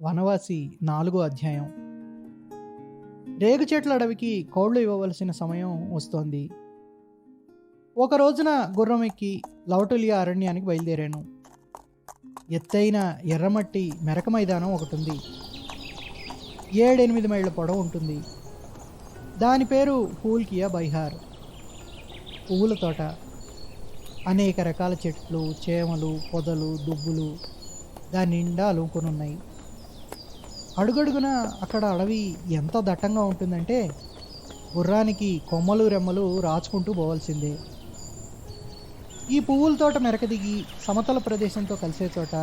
వనవాసి 4 అధ్యాయం. రేగు చెట్ల అడవికి కోళ్లు ఇవ్వవలసిన సమయం వస్తోంది. ఒక రోజున గుర్రం ఎక్కి లవటులియా అరణ్యానికి బయలుదేరాను. ఎత్తైన ఎర్రమట్టి మెరక మైదానం ఒకటి ఉంది. 7-8 మైళ్ళ పొడవు ఉంటుంది. దాని పేరు ఫూల్కియా బైహార్. పువ్వుల తోట. అనేక రకాల చెట్లు, చేమలు, పొదలు, దుబ్బులు దాని నిండా అలుముకొని ఉన్నాయి. అడుగడుగున అక్కడ అడవి ఎంత దట్టంగా ఉంటుందంటే గుర్రానికి కొమ్మలు రెమ్మలు రాచుకుంటూ పోవాల్సిందే. ఈ పువ్వుల తోట మెరక దిగి సమతల ప్రదేశంతో కలిసే చోట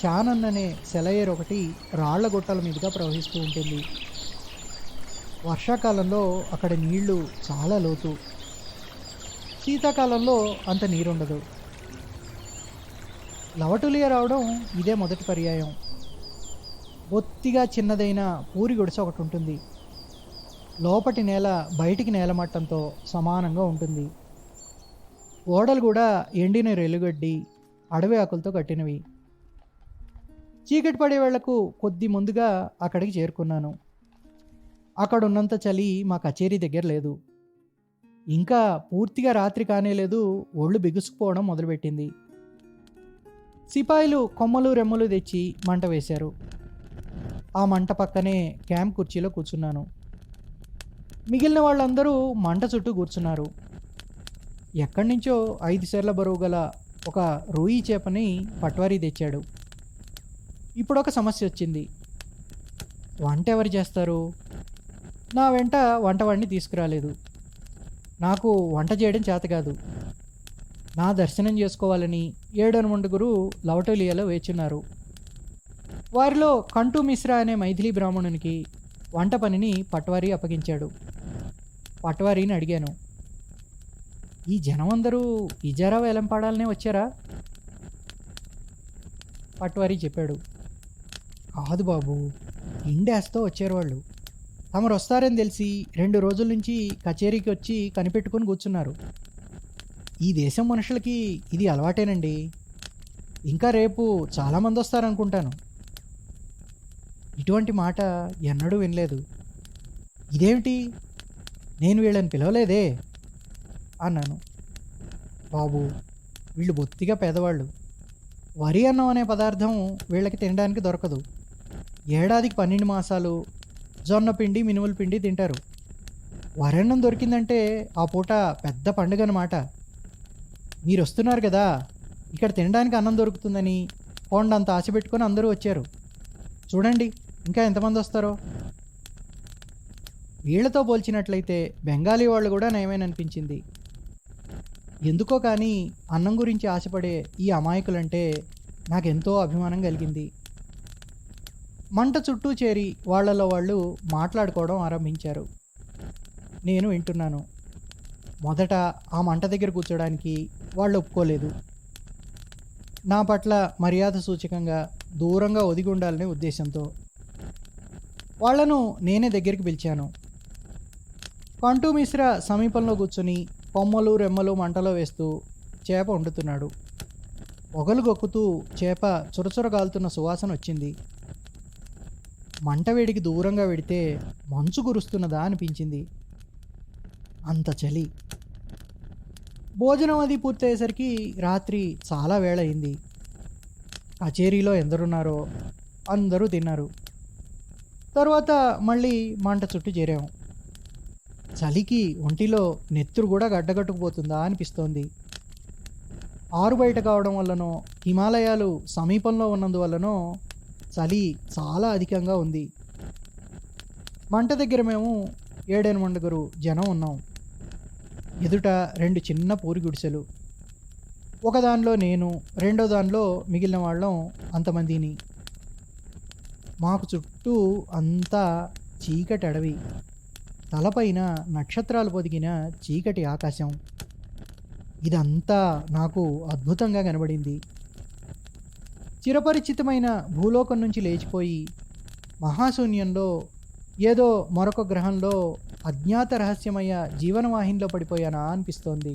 చానన్ అనే సెలయేరు ఒకటి రాళ్ల గుట్టల మీదుగా ప్రవహిస్తూ ఉంటుంది. వర్షాకాలంలో అక్కడ నీళ్లు చాలా లోతు. శీతాకాలంలో అంత నీరుండదు. లవటులియా రావడం ఇదే మొదటి పర్యాయం. బొత్తిగా చిన్నదైన పూరి గుడిసె ఒకటి ఉంటుంది. లోపటి నేల బయటికి నేలమట్టంతో సమానంగా ఉంటుంది. ఓడలు కూడా ఎండిన రెలుగడ్డి, అడవి ఆకులతో కట్టినవి. చీకటి పడే వేళ్లకు కొద్ది ముందుగా అక్కడికి చేరుకున్నాను. అక్కడ ఉన్నంత చలి మా కచేరీ దగ్గర లేదు. ఇంకా పూర్తిగా రాత్రి కానేలేదు, ఒళ్ళు బిగుసుకుపోవడం మొదలుపెట్టింది. సిపాయిలు కొమ్మలు రెమ్మలు తెచ్చి మంట వేశారు. ఆ మంట పక్కనే క్యాంప్ కుర్చీలో కూర్చున్నాను. మిగిలిన వాళ్ళందరూ మంట చుట్టూ కూర్చున్నారు. ఎక్కడి నుంచో 5 సేర్ల బరువు గల ఒక రొయ్యి చేపని పట్వారీ తెచ్చాడు. ఇప్పుడు ఒక సమస్య వచ్చింది. వంట ఎవరు చేస్తారు? నా వెంట వంటవాడిని తీసుకురాలేదు. నాకు వంట చేయడం చేత కాదు. నా దర్శనం చేసుకోవాలని 7-8 లవటోలియాలో వేచున్నారు. వారిలో కంటూ మిశ్రా అనే మైథిలీ బ్రాహ్మణునికి వంట పనిని పట్వారీ అప్పగించాడు. పట్వారీని అడిగాను, ఈ జనం అందరూ ఇజారా వేలంపాడాలనే వచ్చారా? పట్వారీ చెప్పాడు, కాదు బాబు, ఇండేస్తో వచ్చారు వాళ్ళు. తమరు వస్తారని తెలిసి 2 రోజుల నుంచి కచేరీకి వచ్చి కనిపెట్టుకుని కూర్చున్నారు. ఈ దేశం మనుషులకి ఇది అలవాటేనండి. ఇంకా రేపు చాలామంది వస్తారనుకుంటాను. ఇటువంటి మాట ఎన్నడూ వినలేదు. ఇదేమిటి, నేను వీళ్ళని పిలవలేదే అన్నాను. బాబు, వీళ్ళు బొత్తిగా పేదవాళ్ళు. వరి అన్నం అనే పదార్థం వీళ్ళకి తినడానికి దొరకదు. ఏడాదికి 12 మాసాలు జొన్న పిండి, మినుముల పిండి తింటారు. వరన్నం దొరికిందంటే ఆ పూట పెద్ద పండుగ అన్నమాట. మీరు వస్తున్నారు కదా, ఇక్కడ తినడానికి అన్నం దొరుకుతుందని కొండంత ఆశ పెట్టుకొని అందరూ వచ్చారు. చూడండి ఇంకా ఎంతమంది వస్తారో. వీళ్లతో పోల్చినట్లయితే బెంగాలీ వాళ్ళు కూడా నయమేననిపించింది. ఎందుకో కానీ అన్నం గురించి ఆశపడే ఈ అమాయకులంటే నాకెంతో అభిమానం కలిగింది. మంట చుట్టూ చేరి వాళ్లలో వాళ్ళు మాట్లాడుకోవడం ఆరంభించారు. నేను వింటున్నాను. మొదట ఆ మంట దగ్గర కూర్చోడానికి వాళ్ళు ఒప్పుకోలేదు. నా పట్ల మర్యాద సూచకంగా దూరంగా ఒదిగి ఉండాలనే ఉద్దేశంతో వాళ్లను నేనే దగ్గరికి పిలిచాను. కంటూ మిశ్రా సమీపంలో కూర్చొని కొమ్మలు రెమ్మలు మంటలో వేస్తూ చేప వండుతున్నాడు. పొగలు గొక్కుతూ చేప చురచురగాలుతున్న సువాసన వచ్చింది. మంట వేడికి దూరంగా వెడితే మంచు కురుస్తున్నదా అనిపించింది. అంత చలి. భోజనం అది పూర్తయ్యేసరికి రాత్రి చాలా వేళ అయింది. కచేరీలో ఎందరున్నారో అందరూ తిన్నారు. తరువాత మళ్ళీ మంట చుట్టూ చేరాము. చలికి ఒంటిలో నెత్తురు కూడా గడ్డగట్టుకుపోతుందా అనిపిస్తోంది. ఆరు బయట కావడం వల్లనో హిమాలయాలు సమీపంలో ఉన్నందువల్లనో చలి చాలా అధికంగా ఉంది. మంట దగ్గర మేము 7-8 జనం ఉన్నాం. ఎదుట 2 చిన్న పూరి గుడిసెలు. ఒకదానిలో నేను, రెండో దానిలో మిగిలిన వాళ్ళం అంతమందిని. మాకు చుట్టూ అంతా చీకటి అడవి. తలపైన నక్షత్రాలు పొదిగిన చీకటి ఆకాశం. ఇదంతా నాకు అద్భుతంగా కనబడింది. చిరపరిచితమైన భూలోకం నుంచి లేచిపోయి మహాశూన్యంలో ఏదో మరొక గ్రహంలో అజ్ఞాత రహస్యమయ జీవనవాహినిలో పడిపోయానా అనిపిస్తోంది.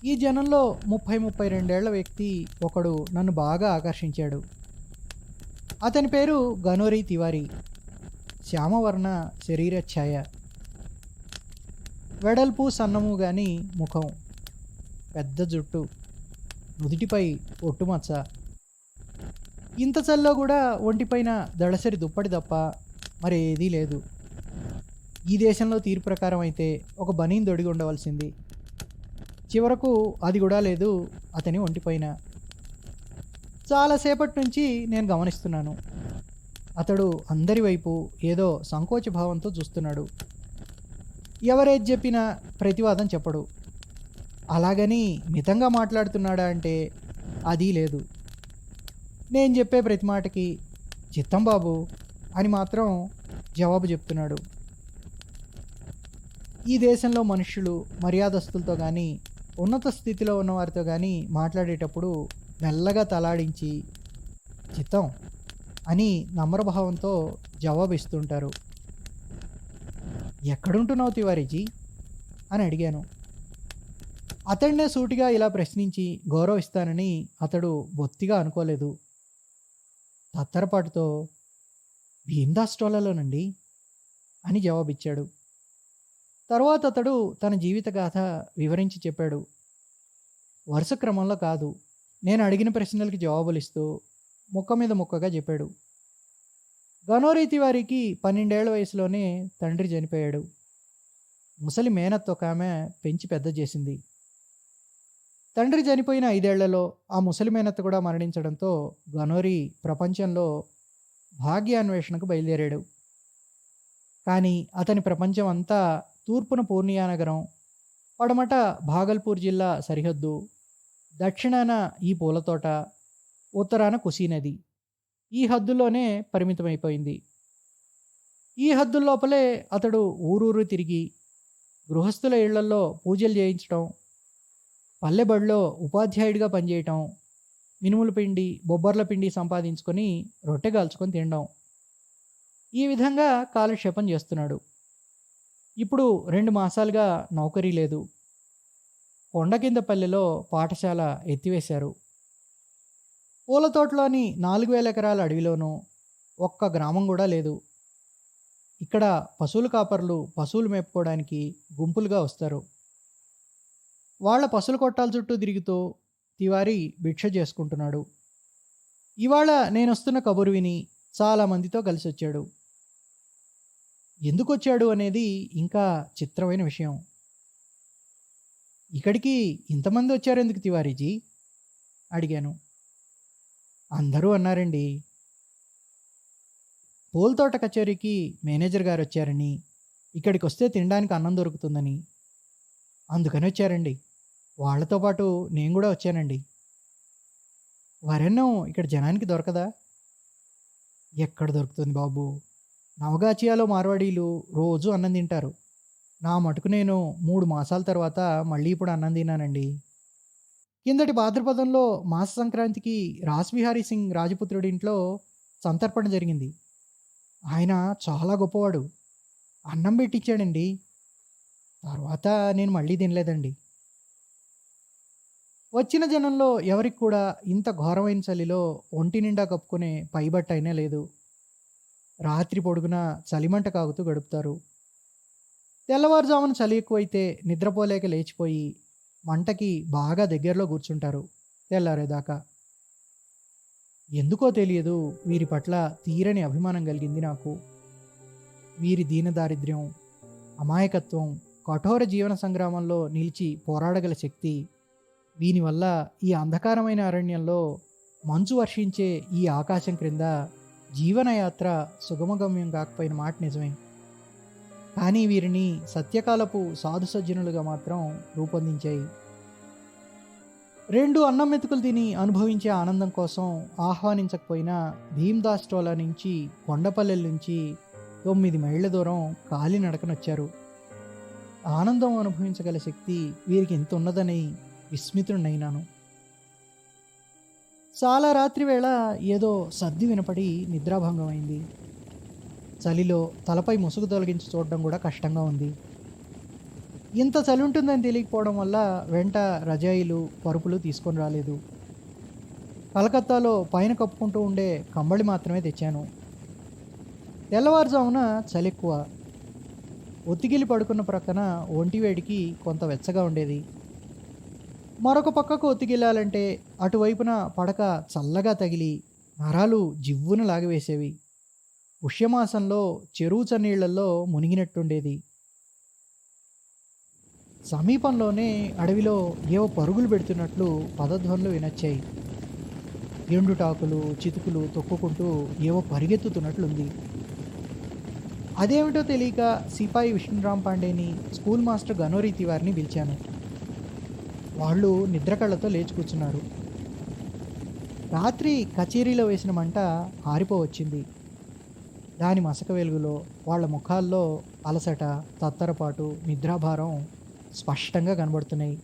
ఈ జనంలో 30-32 ఏళ్ల వ్యక్తి ఒకడు నన్ను బాగా ఆకర్షించాడు. అతని పేరు గనోరీ తివారీ. శ్యామవర్ణ శరీర ఛాయ, వెడల్పు సన్నము గాని ముఖం, పెద్ద జుట్టు, నుదిటిపై ఒట్టుమచ్చ. ఇంత చల్లో కూడా ఒంటిపైన దళసరి దుప్పటి తప్ప మరేదీ లేదు. ఈ దేశంలో తీరు ప్రకారం అయితే ఒక బనీన్ దొడిగి ఉండవలసింది. చివరకు అది కూడా లేదు అతని ఒంటిపైన. చాలాసేపటి నుంచి నేను గమనిస్తున్నాను. అతడు అందరి వైపు ఏదో సంకోచ భావంతో చూస్తున్నాడు. ఎవరేది చెప్పినా ప్రతివాదం చెప్పడు. అలాగని మితంగా మాట్లాడుతున్నాడా అంటే అది లేదు. నేను చెప్పే ప్రతి మాటకి చిత్తం బాబు అని మాత్రం జవాబు చెప్తున్నాడు. ఈ దేశంలో మనుషులు మర్యాదస్తులతో కానీ ఉన్నత స్థితిలో ఉన్నవారితో కానీ మాట్లాడేటప్పుడు మెల్లగా తలాడించి చిత్తం అని నమ్రభావంతో జవాబిస్తుంటారు. ఎక్కడుంటున్నావు తివారీజీ అని అడిగాను. అతడినే సూటిగా ఇలా ప్రశ్నించి గౌరవిస్తానని అతడు బొత్తిగా అనుకోలేదు. తత్తరపాటుతో భీమ్దాస్ టోలాలోనండి అని జవాబిచ్చాడు. తరువాత అతడు తన జీవిత గాథ వివరించి చెప్పాడు. వరుస క్రమంలో కాదు, నేను అడిగిన ప్రశ్నలకి జవాబులు ఇస్తూ ముక్క మీద ముక్కగా చెప్పాడు. గనోరీ తివారీకి 12 ఏళ్ల వయసులోనే తండ్రి చనిపోయాడు. ముసలి మేనత్త ఒక ఆమె పెంచి పెద్ద చేసింది. తండ్రి చనిపోయిన 5 ఏళ్లలో ఆ ముసలి మేనత్త కూడా మరణించడంతో గనోరీ ప్రపంచంలో భాగ్యాన్వేషణకు బయలుదేరాడు. కానీ అతని ప్రపంచం అంతా తూర్పున పూర్నియా నగరం, పడమట భాగల్పూర్ జిల్లా సరిహద్దు, దక్షిణాన ఈ పూలతోట, ఉత్తరాన కుసీ నది, ఈ హద్దుల్లోనే పరిమితమైపోయింది. ఈ హద్దుల్లోపలే అతడు ఊరూరు తిరిగి గృహస్థుల ఇళ్లల్లో పూజలు చేయించడం, పల్లెబడిలో ఉపాధ్యాయుడిగా పనిచేయటం, మినుముల పిండి బొబ్బర్ల పిండి సంపాదించుకొని రొట్టె కాల్చుకొని తినడం, ఈ విధంగా కాలక్షేపం చేస్తున్నాడు. ఇప్పుడు 2 మాసాలుగా నౌకరీ లేదు. కొండ కింద పల్లెలో పాఠశాల ఎత్తివేశారు. పూలతోటలోని 4000 ఎకరాల అడవిలోనూ ఒక్క గ్రామం కూడా లేదు. ఇక్కడ పశువుల కాపర్లు పశువులు మేపుకోవడానికి గుంపులుగా వస్తారు. వాళ్ళ పశువుల కొట్టాల చుట్టూ తిరుగుతూ తివారీ భిక్ష చేసుకుంటున్నాడు. ఇవాళ నేను వస్తున్న కబురు విని చాలామందితో కలిసి వచ్చాడు. ఎందుకు వచ్చాడు అనేది ఇంకా చిత్రమైన విషయం. ఇక్కడికి ఇంతమంది వచ్చారు ఎందుకు తివారీజీ అడిగాను. అందరూ అన్నారండి, పూలతోట కచేరీకి మేనేజర్ గారు వచ్చారని, ఇక్కడికి వస్తే తినడానికి అన్నం దొరుకుతుందని. అందుకని వచ్చారండి. వాళ్ళతో పాటు నేను కూడా వచ్చానండి. వరెన్నం ఇక్కడ జనానికి దొరకదా? ఎక్కడ దొరుకుతుంది బాబు? నవగాచియాలో మార్వాడీలు రోజు అన్నం తింటారు. నా మటుకు నేను 3 మాసాల తర్వాత మళ్ళీ ఇప్పుడు అన్నం తిన్నానండి. కిందటి భాద్రపదంలో మాస సంక్రాంతికి రాస్బిహారీ సింగ్ రాజపుత్రుడి ఇంట్లో సంతర్పణ జరిగింది. ఆయన చాలా గొప్పవాడు. అన్నం పెట్టించాడండి. తర్వాత నేను మళ్ళీ తినలేదండి. వచ్చిన జనంలో ఎవరికి కూడా ఇంత ఘోరమైన చలిలో ఒంటి నిండా కప్పుకునే పైబట్ట అయినా లేదు. రాత్రి పొడుగున చలిమంట కాగుతూ గడుపుతారు. తెల్లవారుజామున చలి ఎక్కువైతే నిద్రపోలేక లేచిపోయి మంటకి బాగా దగ్గరలో కూర్చుంటారు తెల్లారేదాకా. ఎందుకో తెలియదు, వీరి పట్ల తీరని అభిమానం కలిగింది నాకు. వీరి దీనదారిద్ర్యం, అమాయకత్వం, కఠోర జీవన సంగ్రామంలో నిలిచి పోరాడగల శక్తి, దీనివల్ల ఈ అంధకారమైన అరణ్యంలో మంచు వర్షించే ఈ ఆకాశం క్రింద జీవనయాత్ర సుగమగమ్యం కాకపోయిన మాట నిజమే. కానీ వీరిని సత్యకాలపు సాధు సజ్జనులుగా మాత్రం రూపొందించాయి. 2 అన్నం మెతుకులు తిని అనుభవించే ఆనందం కోసం ఆహ్వానించకపోయినా భీమ్దాస్ టోలా నుంచి కొండపల్లెల నుంచి 9 మైళ్ళ దూరం కాలినడకనొచ్చారు. ఆనందం అనుభవించగల శక్తి వీరికి ఇంత ఉన్నదని విస్మితుడైనాను. చాలా రాత్రి వేళ ఏదో సర్ది వినపడి నిద్రాభంగమైంది. చలిలో తలపై ముసుగు తొలగించి చూడడం కూడా కష్టంగా ఉంది. ఇంత చలి ఉంటుందని తెలియకపోవడం వల్ల వెంట రజాయిలు పరుపులు తీసుకొని రాలేదు. కలకత్తాలో పైన కప్పుకుంటూ ఉండే కంబళి మాత్రమే తెచ్చాను. తెల్లవారుజామున చలెక్కువ. ఒత్తిగిలి పడుకున్న ప్రక్కన ఒంటివేడికి కొంత వెచ్చగా ఉండేది. మరొక పక్కకు ఒత్తిగిల్లాలంటే అటువైపున పడక చల్లగా తగిలి నరాలు జివ్వున లాగివేసేవి. పుష్యమాసంలో చెరువు చన్నీళ్లలో మునిగినట్టుండేది. సమీపంలోనే అడవిలో ఏవో పరుగులు పెడుతున్నట్లు పదధ్వనులు వినొచ్చాయి. ఎండుటాకులు చితుకులు తొక్కుకుంటూ ఏవో పరిగెత్తుతున్నట్లుంది. అదేమిటో తెలియక సిపాయి విష్ణురాం పాండేని, స్కూల్ మాస్టర్ గనోరీతి వారిని పిలిచాను. వాళ్ళు నిద్ర కళ్ళతో లేచి కూర్చున్నారు. రాత్రి కచేరీలో వేసిన మంట ఆరిపోవచ్చింది. దాని మసక వెలుగులో వాళ్ళ ముఖాల్లో అలసట, తత్తరపాటు, నిద్రాభారం స్పష్టంగా కనబడుతున్నాయి.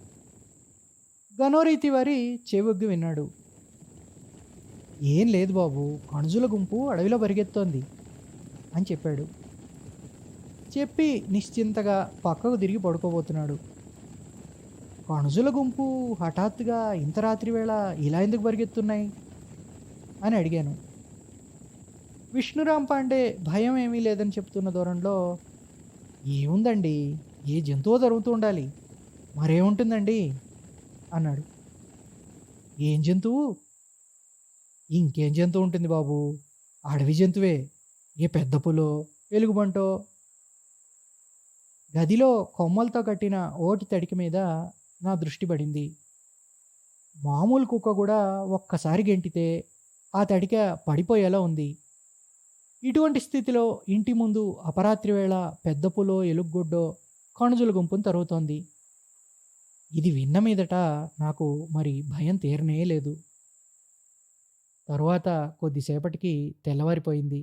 గనోరీతి వారి చెవొగ్గి విన్నాడు. ఏం లేదు బాబు, కణుజుల గుంపు అడవిలో పరిగెత్తోంది అని చెప్పాడు. చెప్పి నిశ్చింతగా పక్కకు తిరిగి పడుకోబోతున్నాడు. కణుజుల గుంపు హఠాత్తుగా ఇంత రాత్రి వేళ ఇలా ఎందుకు పరిగెత్తున్నాయి అని అడిగాను. విష్ణురాం పాండే భయం ఏమీ లేదని చెప్తున్న ధోరణిలో, ఏముందండి, ఏ జంతువు జరుగుతూ ఉండాలి, మరేముంటుందండి అన్నాడు. ఏం జంతువు? ఇంకేం జంతువు ఉంటుంది బాబు, అడవి జంతువే, ఏ పెద్ద పులో ఎలుగుబంటో. గదిలో కొమ్మలతో కట్టిన ఓటి తడికి మీద నా దృష్టి పడింది. మామూలు కుక్క కూడా ఒక్కసారి గెంటితే ఆ తడిక పడిపోయేలా ఉంది. ఇటువంటి స్థితిలో ఇంటి ముందు అపరాత్రి వేళ పెద్ద పులో ఎలుగుగొడ్డో కణుజుల గుంపును తరుగుతోంది. ఇది విన్న మీదట నాకు మరి భయం తీరనే లేదు. తరువాత కొద్దిసేపటికి తెల్లవారిపోయింది.